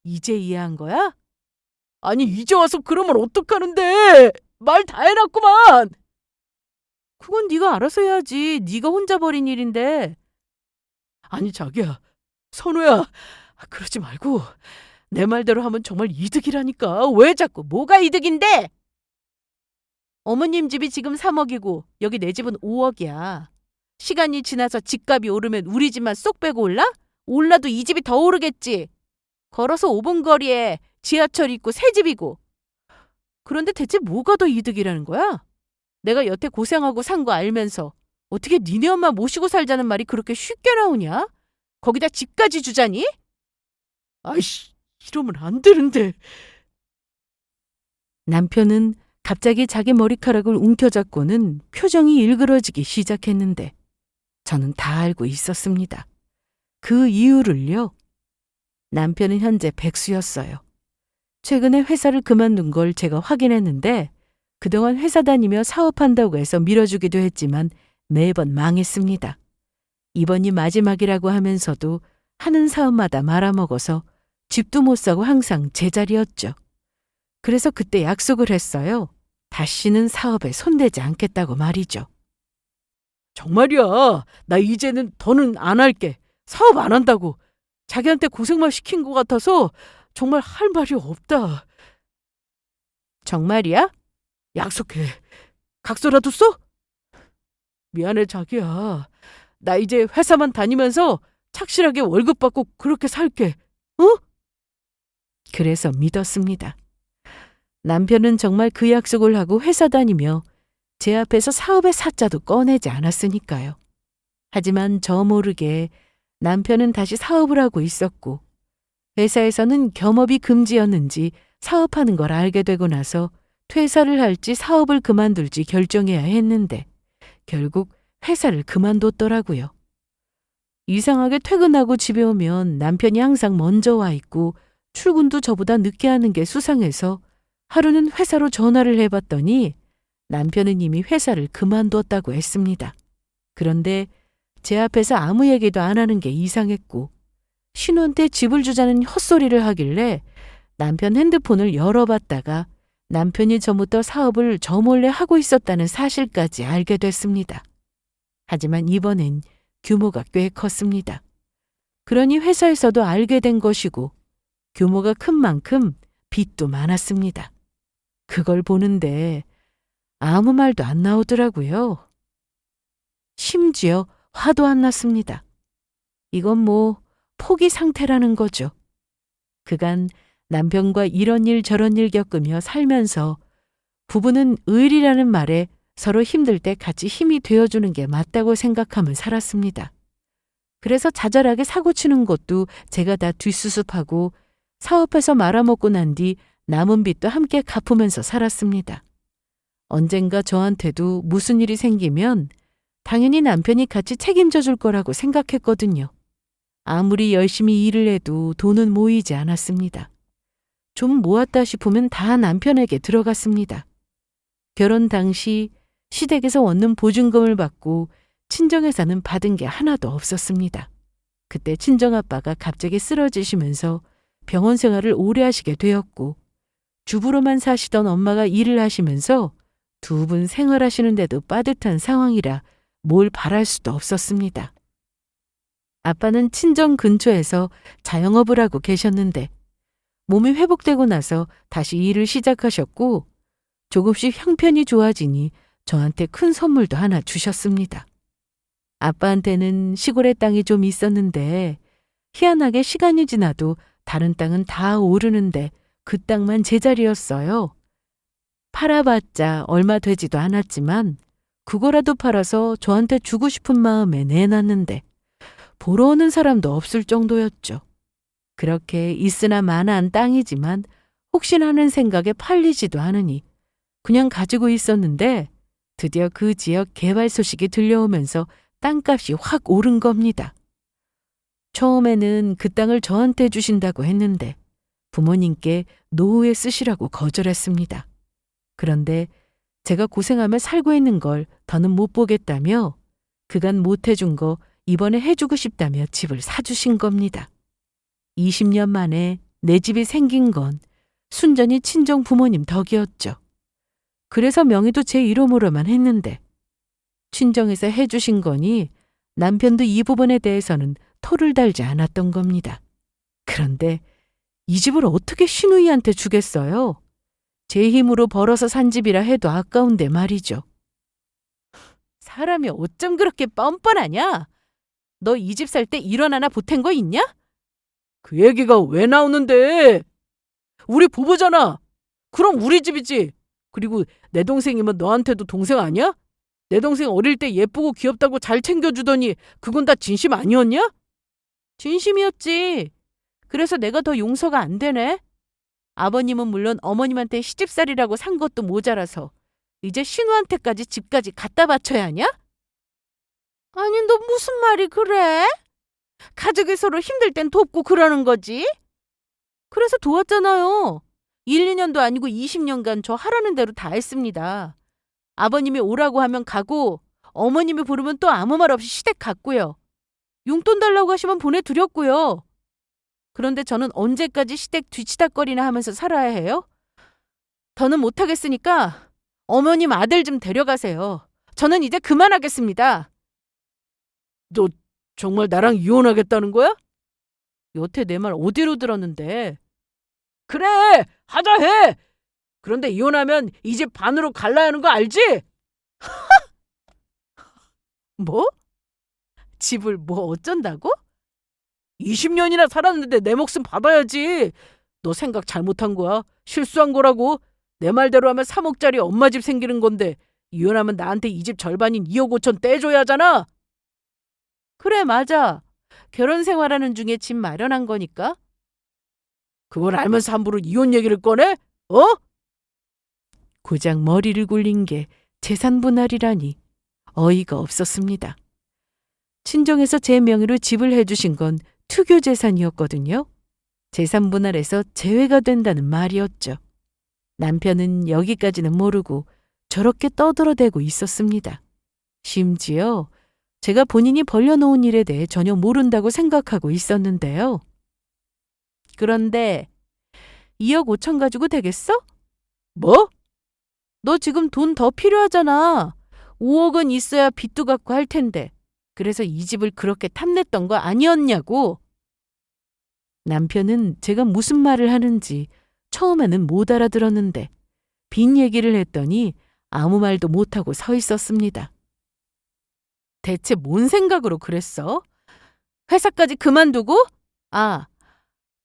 이제 이해한 거야? 아니 이제 와서 그러면 어떡하는데? 말 다 해놨구만. 그건 네가 알아서 해야지. 네가 혼자 벌인 일인데. 아니 자기야, 선우야, 그러지 말고 내 말대로 하면 정말 이득이라니까. 왜 자꾸 뭐가 이득인데? 어머님 집이 지금 3억이고 여기 내 집은 5억이야. 시간이 지나서 집값이 오르면 우리 집만 쏙 빼고 올라? 올라도 이 집이 더 오르겠지. 걸어서 5분 거리에 지하철 있고 새 집이고. 그런데 대체 뭐가 더 이득이라는 거야? 내가 여태 고생하고 산 거 알면서 어떻게 니네 엄마 모시고 살자는 말이 그렇게 쉽게 나오냐? 거기다 집까지 주자니? 아이씨, 이러면 안 되는데. 남편은 갑자기 자기 머리카락을 움켜잡고는 표정이 일그러지기 시작했는데 저는 다 알고 있었습니다. 그 이유를요. 남편은 현재 백수였어요. 최근에 회사를 그만둔 걸 제가 확인했는데 그동안 회사 다니며 사업한다고 해서 밀어주기도 했지만 매번 망했습니다. 이번이 마지막이라고 하면서도 하는 사업마다 말아먹어서 집도 못 사고 항상 제자리였죠. 그래서 그때 약속을 했어요. 다시는 사업에 손대지 않겠다고 말이죠. 정말이야. 나 이제는 더는 안 할게. 사업 안 한다고. 자기한테 고생만 시킨 것 같아서 정말 할 말이 없다. 정말이야? 약속해. 각서라도 써? 미안해, 자기야. 나 이제 회사만 다니면서 착실하게 월급 받고 그렇게 살게. 어? 그래서 믿었습니다. 남편은 정말 그 약속을 하고 회사 다니며 제 앞에서 사업의 사자도 꺼내지 않았으니까요. 하지만 저 모르게 남편은 다시 사업을 하고 있었고 회사에서는 겸업이 금지였는지 사업하는 걸 알게 되고 나서 퇴사를 할지 사업을 그만둘지 결정해야 했는데 결국 회사를 그만뒀더라고요. 이상하게 퇴근하고 집에 오면 남편이 항상 먼저 와 있고 출근도 저보다 늦게 하는 게 수상해서 하루는 회사로 전화를 해봤더니 남편은 이미 회사를 그만뒀다고 했습니다. 그런데 제 앞에서 아무 얘기도 안 하는 게 이상했고 신우한테 집을 주자는 헛소리를 하길래 남편 핸드폰을 열어봤다가 남편이 전부터 사업을 저 몰래 하고 있었다는 사실까지 알게 됐습니다. 하지만 이번엔 규모가 꽤 컸습니다. 그러니 회사에서도 알게 된 것이고 규모가 큰 만큼 빚도 많았습니다. 그걸 보는데 아무 말도 안 나오더라고요. 심지어 화도 안 났습니다. 이건 뭐 포기 상태라는 거죠. 그간 남편과 이런 일 저런 일 겪으며 살면서 부부는 의리라는 말에 서로 힘들 때 같이 힘이 되어주는 게 맞다고 생각하며 살았습니다. 그래서 자잘하게 사고치는 것도 제가 다 뒷수습하고 사업해서 말아먹고 난 뒤 남은 빚도 함께 갚으면서 살았습니다. 언젠가 저한테도 무슨 일이 생기면 당연히 남편이 같이 책임져 줄 거라고 생각했거든요. 아무리 열심히 일을 해도 돈은 모이지 않았습니다. 좀 모았다 싶으면 다 남편에게 들어갔습니다. 결혼 당시 시댁에서 얻는 보증금을 받고 친정에서는 받은 게 하나도 없었습니다. 그때 친정아빠가 갑자기 쓰러지시면서 병원 생활을 오래 하시게 되었고 주부로만 사시던 엄마가 일을 하시면서 두 분 생활하시는데도 빠듯한 상황이라 뭘 바랄 수도 없었습니다. 아빠는 친정 근처에서 자영업을 하고 계셨는데 몸이 회복되고 나서 다시 일을 시작하셨고 조금씩 형편이 좋아지니 저한테 큰 선물도 하나 주셨습니다. 아빠한테는 시골에 땅이 좀 있었는데 희한하게 시간이 지나도 다른 땅은 다 오르는데 그 땅만 제자리였어요. 팔아봤자 얼마 되지도 않았지만 그거라도 팔아서 저한테 주고 싶은 마음에 내놨는데 보러 오는 사람도 없을 정도였죠. 그렇게 있으나 마나한 땅이지만 혹시나 하는 생각에 팔리지도 않으니 그냥 가지고 있었는데 드디어 그 지역 개발 소식이 들려오면서 땅값이 확 오른 겁니다. 처음에는 그 땅을 저한테 주신다고 했는데 부모님께 노후에 쓰시라고 거절했습니다. 그런데 제가 고생하며 살고 있는 걸 더는 못 보겠다며 그간 못 해준 거 이번에 해주고 싶다며 집을 사주신 겁니다. 20년 만에 내 집이 생긴 건 순전히 친정 부모님 덕이었죠. 그래서 명의도 제 이름으로만 했는데 친정에서 해주신 거니 남편도 이 부분에 대해서는 토를 달지 않았던 겁니다. 그런데 이 집을 어떻게 신우이한테 주겠어요? 제 힘으로 벌어서 산 집이라 해도 아까운데 말이죠. 사람이 어쩜 그렇게 뻔뻔하냐? 너 이 집 살 때 1원 하나 보탠 거 있냐? 그 얘기가 왜 나오는데? 우리 부부잖아. 그럼 우리 집이지. 그리고 내 동생이면 너한테도 동생 아니야? 내 동생 어릴 때 예쁘고 귀엽다고 잘 챙겨주더니 그건 다 진심 아니었냐? 진심이었지. 그래서 내가 더 용서가 안 되네. 아버님은 물론 어머님한테 시집살이라고 산 것도 모자라서 이제 신우한테까지 집까지 갖다 바쳐야 하냐? 아니 너 무슨 말이 그래? 가족이 서로 힘들 땐 돕고 그러는 거지. 그래서 도왔잖아요. 1, 2년도 아니고 20년간 저 하라는 대로 다 했습니다. 아버님이 오라고 하면 가고 어머님이 부르면 또 아무 말 없이 시댁 갔고요. 용돈 달라고 하시면 보내드렸고요. 그런데 저는 언제까지 시댁 뒤치다꺼리나 하면서 살아야 해요? 더는 못하겠으니까 어머님 아들 좀 데려가세요. 저는 이제 그만하겠습니다. 너 정말 나랑 이혼하겠다는 거야? 여태 내 말 어디로 들었는데. 그래, 하자 해. 그런데 이혼하면 이 집 반으로 갈라야 하는 거 알지? 뭐? 집을 뭐 어쩐다고? 20년이나 살았는데 내 몫은 받아야지. 너 생각 잘못한 거야. 실수한 거라고. 내 말대로 하면 3억짜리 엄마 집 생기는 건데 이혼하면 나한테 이 집 절반인 2억 5천 떼줘야 하잖아. 그래, 맞아. 결혼 생활하는 중에 집 마련한 거니까. 그걸 알면서 함부로 이혼 얘기를 꺼내? 어? 고작 머리를 굴린 게 재산 분할이라니 어이가 없었습니다. 친정에서 제 명의로 집을 해주신 건 투교 재산이었거든요. 재산 분할에서 제외가 된다는 말이었죠. 남편은 여기까지는 모르고 저렇게 떠들어대고 있었습니다. 심지어 제가 본인이 벌려놓은 일에 대해 전혀 모른다고 생각하고 있었는데요. 그런데 2억 5천 가지고 되겠어? 뭐? 너 지금 돈 더 필요하잖아. 5억은 있어야 빚도 갚고 할 텐데. 그래서 이 집을 그렇게 탐냈던 거 아니었냐고. 남편은 제가 무슨 말을 하는지 처음에는 못 알아들었는데 빈 얘기를 했더니 아무 말도 못하고 서 있었습니다. 대체 뭔 생각으로 그랬어? 회사까지 그만두고? 아,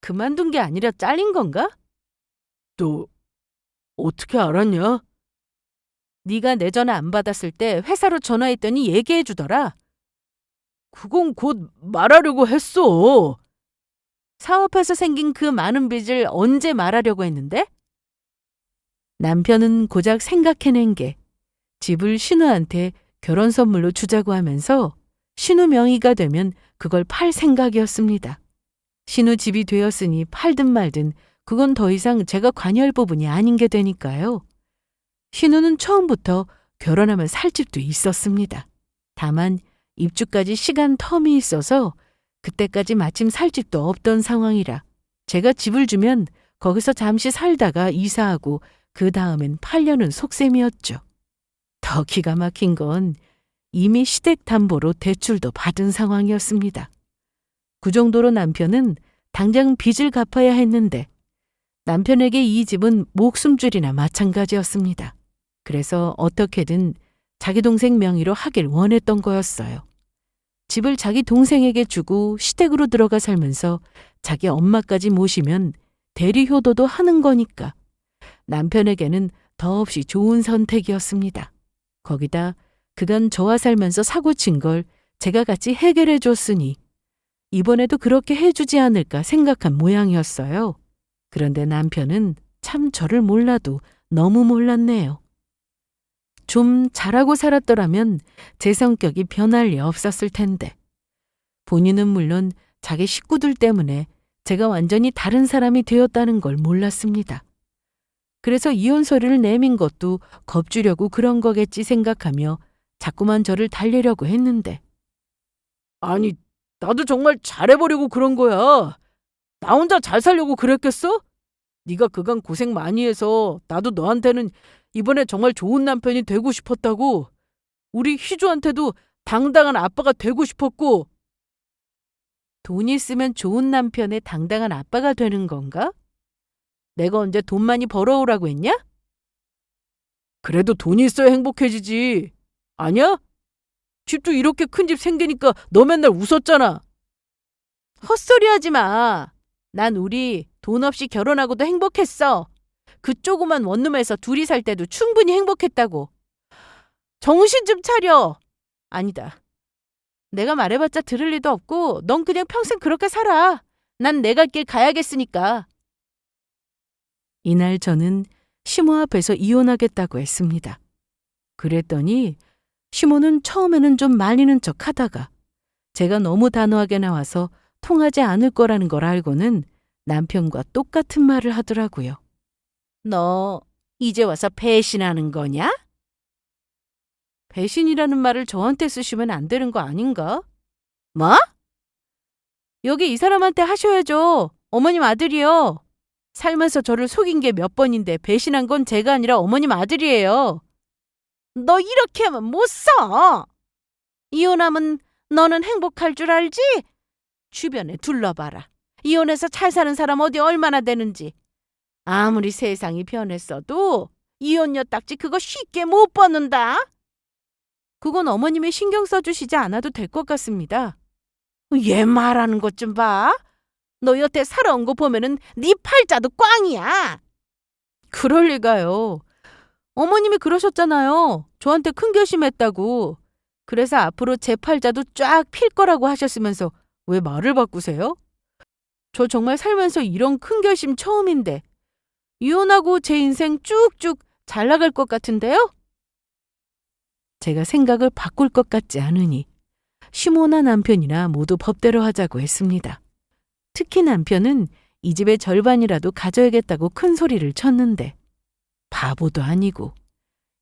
그만둔 게 아니라 잘린 건가? 너 어떻게 알았냐? 네가 내 전화 안 받았을 때 회사로 전화했더니 얘기해 주더라. 그건 곧 말하려고 했어. 사업해서 생긴 그 많은 빚을 언제 말하려고 했는데? 남편은 고작 생각해낸 게 집을 신우한테 결혼 선물로 주자고 하면서 신우 명의가 되면 그걸 팔 생각이었습니다. 신우 집이 되었으니 팔든 말든 그건 더 이상 제가 관여할 부분이 아닌 게 되니까요. 신우는 처음부터 결혼하면 살 집도 있었습니다. 다만 입주까지 시간 텀이 있어서 그때까지 마침 살 집도 없던 상황이라 제가 집을 주면 거기서 잠시 살다가 이사하고 그 다음엔 팔려는 속셈이었죠. 더 기가 막힌 건 이미 시댁 담보로 대출도 받은 상황이었습니다. 그 정도로 남편은 당장 빚을 갚아야 했는데 남편에게 이 집은 목숨줄이나 마찬가지였습니다. 그래서 어떻게든 자기 동생 명의로 하길 원했던 거였어요. 집을 자기 동생에게 주고 시댁으로 들어가 살면서 자기 엄마까지 모시면 대리 효도도 하는 거니까 남편에게는 더없이 좋은 선택이었습니다. 거기다 그간 저와 살면서 사고 친 걸 제가 같이 해결해 줬으니 이번에도 그렇게 해주지 않을까 생각한 모양이었어요. 그런데 남편은 참 저를 몰라도 너무 몰랐네요. 좀 잘하고 살았더라면 제 성격이 변할 리 없었을 텐데. 본인은 물론 자기 식구들 때문에 제가 완전히 다른 사람이 되었다는 걸 몰랐습니다. 그래서 이혼 소리를 내민 것도 겁주려고 그런 거겠지 생각하며 자꾸만 저를 달래려고 했는데 아니, 나도 정말 잘해보려고 그런 거야. 나 혼자 잘 살려고 그랬겠어? 네가 그간 고생 많이 해서 나도 너한테는 이번에 정말 좋은 남편이 되고 싶었다고. 우리 희주한테도 당당한 아빠가 되고 싶었고. 돈 있으면 좋은 남편의 당당한 아빠가 되는 건가? 내가 언제 돈 많이 벌어오라고 했냐? 그래도 돈이 있어야 행복해지지. 아니야? 집도 이렇게 큰 집 생기니까 너 맨날 웃었잖아. 헛소리 하지 마. 난 우리 돈 없이 결혼하고도 행복했어. 그 조그만 원룸에서 둘이 살 때도 충분히 행복했다고. 정신 좀 차려. 아니다. 내가 말해봤자 들을 리도 없고 넌 그냥 평생 그렇게 살아. 난 내 갈 길 가야겠으니까. 이날 저는 시모 앞에서 이혼하겠다고 했습니다. 그랬더니 시모는 처음에는 좀 말리는 척 하다가 제가 너무 단호하게 나와서 통하지 않을 거라는 걸 알고는 남편과 똑같은 말을 하더라고요. 너 이제 와서 배신하는 거냐? 배신이라는 말을 저한테 쓰시면 안 되는 거 아닌가? 뭐? 여기 이 사람한테 하셔야죠. 어머님 아들이요. 살면서 저를 속인 게 몇 번인데 배신한 건 제가 아니라 어머님 아들이에요. 너 이렇게 하면 못 써. 이혼하면 너는 행복할 줄 알지? 주변에 둘러봐라. 이혼해서 잘 사는 사람 어디 얼마나 되는지. 아무리 세상이 변했어도 이혼녀 딱지 그거 쉽게 못 벗는다. 그건 어머님이 신경 써주시지 않아도 될 것 같습니다. 얘 말하는 것 좀 봐. 너 여태 살아온 거 보면은 네 팔자도 꽝이야. 그럴 리가요. 어머님이 그러셨잖아요. 저한테 큰 결심했다고. 그래서 앞으로 제 팔자도 쫙 필 거라고 하셨으면서 왜 말을 바꾸세요? 저 정말 살면서 이런 큰 결심 처음인데 이혼하고 제 인생 쭉쭉 잘 나갈 것 같은데요? 제가 생각을 바꿀 것 같지 않으니 시모나 남편이나 모두 법대로 하자고 했습니다. 특히 남편은 이 집의 절반이라도 가져야겠다고 큰 소리를 쳤는데 바보도 아니고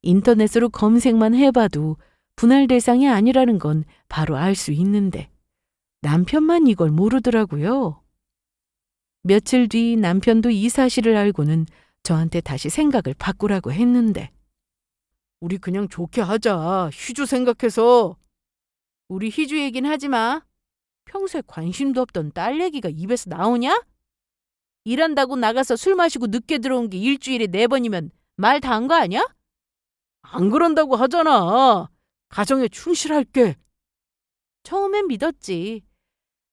인터넷으로 검색만 해봐도 분할 대상이 아니라는 건 바로 알 수 있는데 남편만 이걸 모르더라고요. 며칠 뒤 남편도 이 사실을 알고는 저한테 다시 생각을 바꾸라고 했는데 우리 그냥 좋게 하자. 희주 생각해서. 우리 희주 얘긴 하지 마. 평소에 관심도 없던 딸 얘기가 입에서 나오냐? 일한다고 나가서 술 마시고 늦게 들어온 게 일주일에 4번이면 말 다 한 거 아니야? 안 그런다고 하잖아. 가정에 충실할게. 처음엔 믿었지.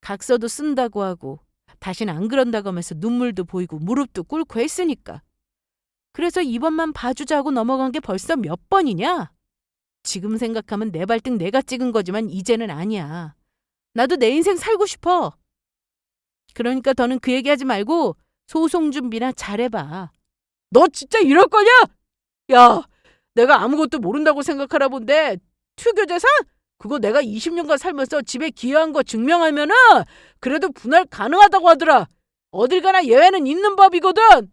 각서도 쓴다고 하고 다신 안 그런다고 하면서 눈물도 보이고 무릎도 꿇고 했으니까. 그래서 이번만 봐주자고 넘어간 게 벌써 몇 번이냐? 지금 생각하면 내 발등 내가 찍은 거지만 이제는 아니야. 나도 내 인생 살고 싶어. 그러니까 더는 그 얘기하지 말고 소송 준비나 잘해봐. 너 진짜 이럴 거냐? 야, 내가 아무것도 모른다고 생각하나 본데 투교재산? 그거 내가 20년간 살면서 집에 기여한 거 증명하면은 그래도 분할 가능하다고 하더라. 어딜 가나 예외는 있는 법이거든.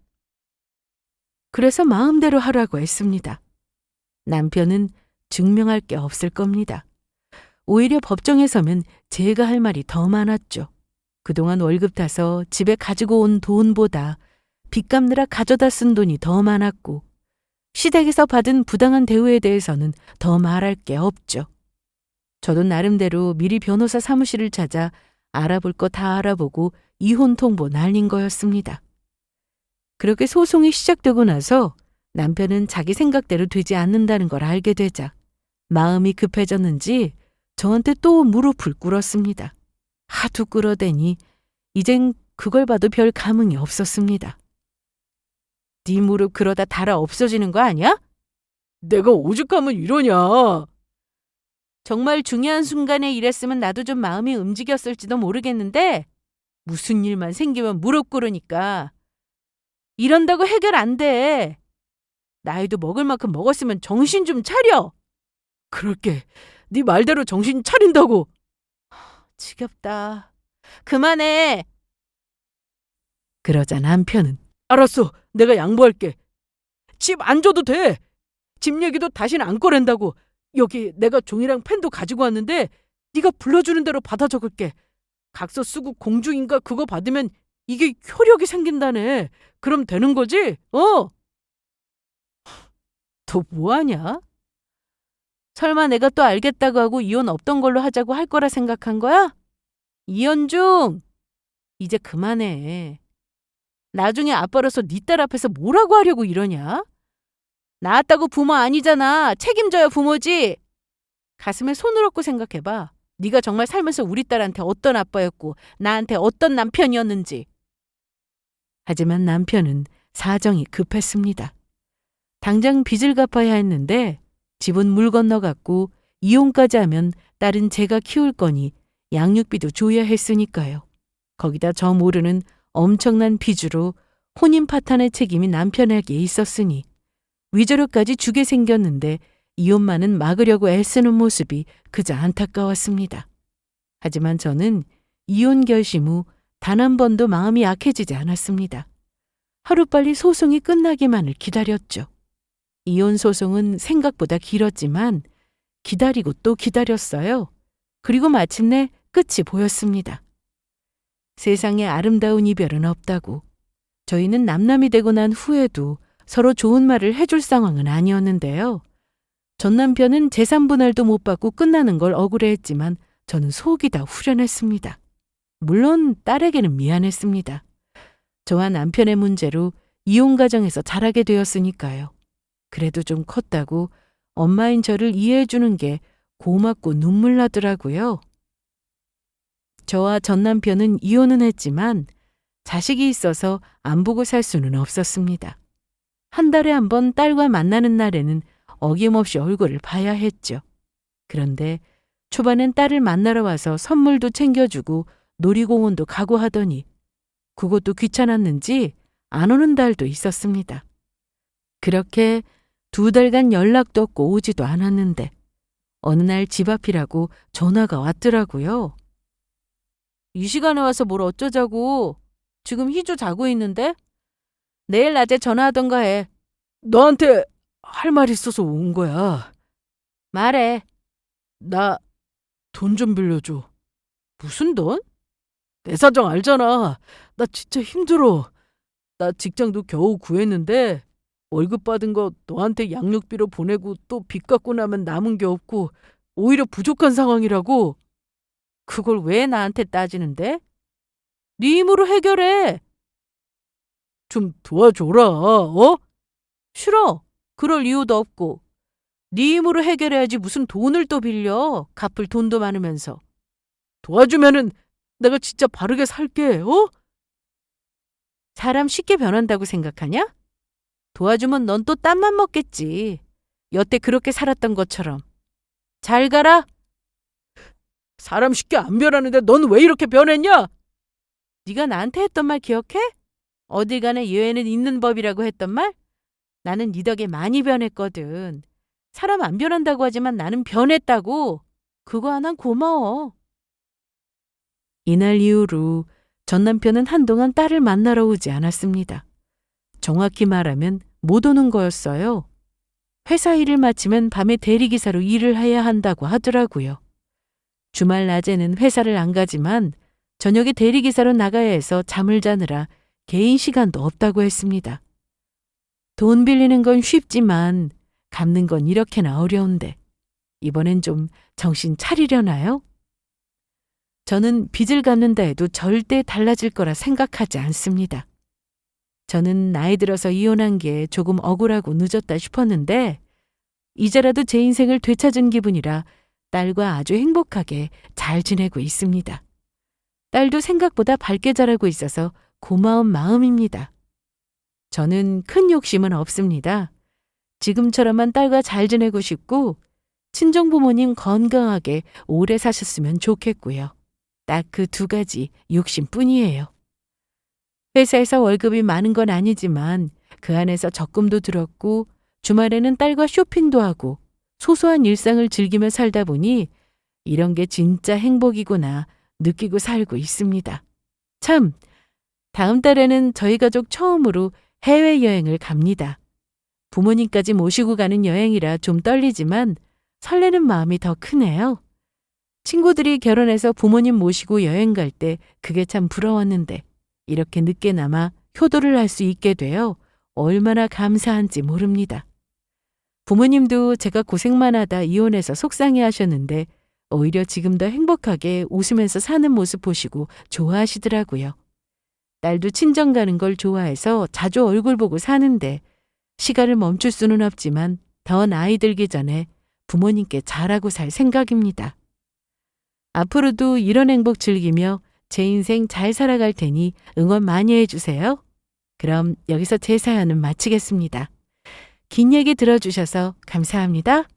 그래서 마음대로 하라고 했습니다. 남편은 증명할 게 없을 겁니다. 오히려 법정에 서면 제가 할 말이 더 많았죠. 그동안 월급 타서 집에 가지고 온 돈보다 빚 갚느라 가져다 쓴 돈이 더 많았고 시댁에서 받은 부당한 대우에 대해서는 더 말할 게 없죠. 저도 나름대로 미리 변호사 사무실을 찾아 알아볼 거 다 알아보고 이혼 통보 날린 거였습니다. 그렇게 소송이 시작되고 나서 남편은 자기 생각대로 되지 않는다는 걸 알게 되자 마음이 급해졌는지 저한테 또 무릎을 꿇었습니다. 하도 꿇어대니 이젠 그걸 봐도 별 감흥이 없었습니다. 네 무릎 그러다 달아 없어지는 거 아니야? 내가 오죽하면 이러냐. 정말 중요한 순간에 이랬으면 나도 좀 마음이 움직였을지도 모르겠는데 무슨 일만 생기면 무릎 꿇으니까 이런다고 해결 안 돼. 나이도 먹을 만큼 먹었으면 정신 좀 차려. 그럴게. 네 말대로 정신 차린다고. 지겹다. 그만해. 그러자 남편은 알았어. 내가 양보할게. 집 안 줘도 돼. 집 얘기도 다시는 안 꺼낸다고. 여기 내가 종이랑 펜도 가지고 왔는데 네가 불러주는 대로 받아 적을게. 각서 쓰고 공주인가 그거 받으면 이게 효력이 생긴다네. 그럼 되는 거지? 어? 너 뭐하냐? 설마 내가 또 알겠다고 하고 이혼 없던 걸로 하자고 할 거라 생각한 거야? 이현중, 이제 그만해. 나중에 아빠로서 네 딸 앞에서 뭐라고 하려고 이러냐? 낳았다고 부모 아니잖아. 책임져야 부모지. 가슴에 손을 얹고 생각해봐. 네가 정말 살면서 우리 딸한테 어떤 아빠였고 나한테 어떤 남편이었는지. 하지만 남편은 사정이 급했습니다. 당장 빚을 갚아야 했는데 집은 물 건너갔고 이혼까지 하면 딸은 제가 키울 거니 양육비도 줘야 했으니까요. 거기다 저 모르는 엄청난 빚으로 혼인 파탄의 책임이 남편에게 있었으니 위자료까지 주게 생겼는데 이혼만은 막으려고 애쓰는 모습이 그저 안타까웠습니다. 하지만 저는 이혼 결심 후 단 한 번도 마음이 약해지지 않았습니다. 하루빨리 소송이 끝나기만을 기다렸죠. 이혼 소송은 생각보다 길었지만 기다리고 또 기다렸어요. 그리고 마침내 끝이 보였습니다. 세상에 아름다운 이별은 없다고. 저희는 남남이 되고 난 후에도 서로 좋은 말을 해줄 상황은 아니었는데요. 전 남편은 재산 분할도 못 받고 끝나는 걸 억울해했지만 저는 속이 다 후련했습니다. 물론 딸에게는 미안했습니다. 저와 남편의 문제로 이혼 가정에서 자라게 되었으니까요. 그래도 좀 컸다고 엄마인 저를 이해해 주는 게 고맙고 눈물 나더라고요. 저와 전 남편은 이혼은 했지만 자식이 있어서 안 보고 살 수는 없었습니다. 한 달에 한 번 딸과 만나는 날에는 어김없이 얼굴을 봐야 했죠. 그런데 초반엔 딸을 만나러 와서 선물도 챙겨주고 놀이공원도 가고 하더니 그것도 귀찮았는지 안 오는 달도 있었습니다. 그렇게 2달간 연락도 없고 오지도 않았는데 어느 날 집 앞이라고 전화가 왔더라고요. 이 시간에 와서 뭘 어쩌자고. 지금 희주 자고 있는데? 내일 낮에 전화하던가 해. 너한테 할 말 있어서 온 거야. 말해. 나 돈 좀 빌려줘. 무슨 돈? 내 사정 알잖아. 나 진짜 힘들어. 나 직장도 겨우 구했는데 월급 받은 거 너한테 양육비로 보내고 또 빚 갚고 나면 남은 게 없고 오히려 부족한 상황이라고. 그걸 왜 나한테 따지는데? 네 힘으로 해결해. 좀 도와줘라. 어? 싫어. 그럴 이유도 없고. 네 힘으로 해결해야지 무슨 돈을 또 빌려. 갚을 돈도 많으면서. 도와주면은 내가 진짜 바르게 살게. 어? 사람 쉽게 변한다고 생각하냐? 도와주면 넌 또 땀만 먹겠지. 여태 그렇게 살았던 것처럼. 잘 가라. 사람 쉽게 안 변하는데 넌 왜 이렇게 변했냐? 네가 나한테 했던 말 기억해? 어딜 가나 여애는 있는 법이라고 했던 말? 나는 네 덕에 많이 변했거든. 사람 안 변한다고 하지만 나는 변했다고. 그거 하나 고마워. 이날 이후로 전 남편은 한동안 딸을 만나러 오지 않았습니다. 정확히 말하면 못 오는 거였어요. 회사 일을 마치면 밤에 대리기사로 일을 해야 한다고 하더라고요. 주말 낮에는 회사를 안 가지만 저녁에 대리기사로 나가야 해서 잠을 자느라 개인 시간도 없다고 했습니다. 돈 빌리는 건 쉽지만 갚는 건 이렇게나 어려운데 이번엔 좀 정신 차리려나요? 저는 빚을 갚는다 해도 절대 달라질 거라 생각하지 않습니다. 저는 나이 들어서 이혼한 게 조금 억울하고 늦었다 싶었는데 이제라도 제 인생을 되찾은 기분이라 딸과 아주 행복하게 잘 지내고 있습니다. 딸도 생각보다 밝게 자라고 있어서 고마운 마음입니다. 저는 큰 욕심은 없습니다. 지금처럼만 딸과 잘 지내고 싶고 친정 부모님 건강하게 오래 사셨으면 좋겠고요. 딱 그 2가지 욕심뿐이에요. 회사에서 월급이 많은 건 아니지만 그 안에서 적금도 들었고 주말에는 딸과 쇼핑도 하고 소소한 일상을 즐기며 살다 보니 이런 게 진짜 행복이구나 느끼고 살고 있습니다. 참, 다음 달에는 저희 가족 처음으로 해외여행을 갑니다. 부모님까지 모시고 가는 여행이라 좀 떨리지만 설레는 마음이 더 크네요. 친구들이 결혼해서 부모님 모시고 여행 갈 때 그게 참 부러웠는데 이렇게 늦게나마 효도를 할 수 있게 되어 얼마나 감사한지 모릅니다. 부모님도 제가 고생만 하다 이혼해서 속상해 하셨는데 오히려 지금 더 행복하게 웃으면서 사는 모습 보시고 좋아하시더라고요. 딸도 친정 가는 걸 좋아해서 자주 얼굴 보고 사는데 시간을 멈출 수는 없지만 더 나이 들기 전에 부모님께 잘하고 살 생각입니다. 앞으로도 이런 행복 즐기며 제 인생 잘 살아갈 테니 응원 많이 해주세요. 그럼 여기서 제 사연은 마치겠습니다. 긴 얘기 들어주셔서 감사합니다.